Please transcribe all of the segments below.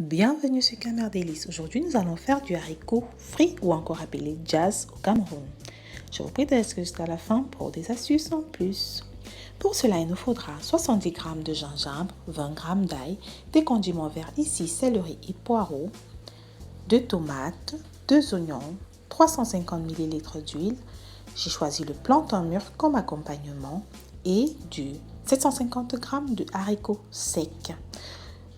Bienvenue sur Camer Délices. Aujourd'hui, nous allons faire du haricot frit ou encore appelé jazz au Cameroun. Je vous prie de rester jusqu'à la fin pour des astuces en plus. Pour cela, il nous faudra 70 g de gingembre, 20 g d'ail, des condiments verts ici, céleri et poireaux, 2 tomates, 2 oignons, 350 ml d'huile. J'ai choisi le plantain mûr comme accompagnement et du 750 g de haricots secs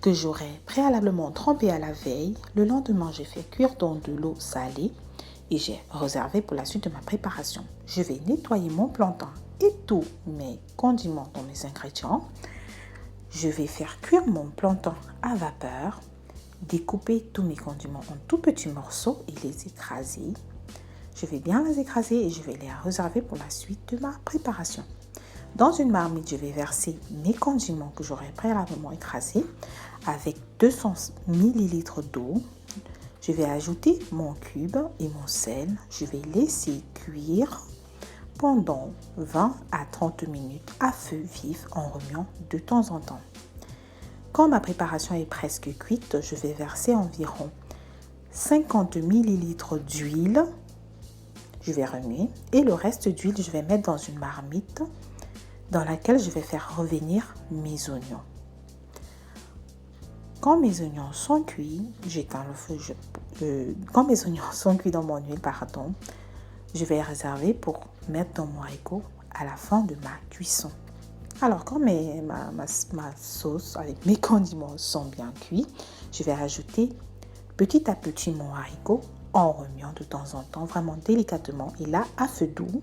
que j'aurais préalablement trempé à la veille. Le lendemain, j'ai fait cuire dans de l'eau salée et j'ai réservé pour la suite de ma préparation. Je vais nettoyer mon plantain et tous mes condiments dans mes ingrédients. Je vais faire cuire mon plantain à vapeur, découper tous mes condiments en tout petits morceaux et les écraser. Je vais bien les écraser et je vais les réserver pour la suite de ma préparation. Dans une marmite, je vais verser mes condiments que j'aurais préalablement écrasés avec 200 ml d'eau. Je vais ajouter mon cube et mon sel. Je vais laisser cuire pendant 20 à 30 minutes à feu vif en remuant de temps en temps. Quand ma préparation est presque cuite, je vais verser environ 50 ml d'huile. Je vais remuer et le reste d'huile, je vais mettre dans une marmite dans laquelle je vais faire revenir mes oignons. Quand mes oignons sont cuits, j'éteins le feu. Quand mes oignons sont cuits dans mon huile, je vais les réserver pour mettre dans mon haricot à la fin de ma cuisson. Alors, quand ma sauce avec mes condiments sont bien cuits, je vais rajouter petit à petit mon haricot en remuant de temps en temps, vraiment délicatement. Et là, à feu doux,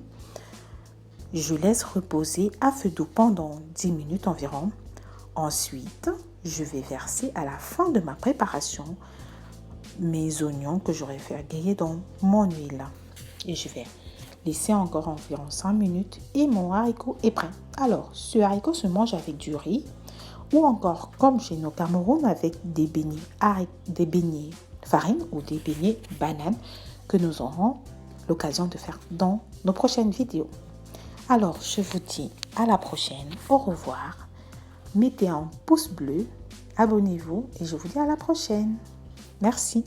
je laisse reposer à feu doux pendant 10 minutes environ. Ensuite, je vais verser à la fin de ma préparation mes oignons que j'aurais fait griller dans mon huile. Et je vais laisser encore environ 5 minutes et mon haricot est prêt. Alors, ce haricot se mange avec du riz ou encore, comme chez nous au Cameroun, avec des beignets farine ou des beignets bananes que nous aurons l'occasion de faire dans nos prochaines vidéos. Alors, je vous dis à la prochaine. Au revoir. Mettez un pouce bleu, abonnez-vous et je vous dis à la prochaine. Merci.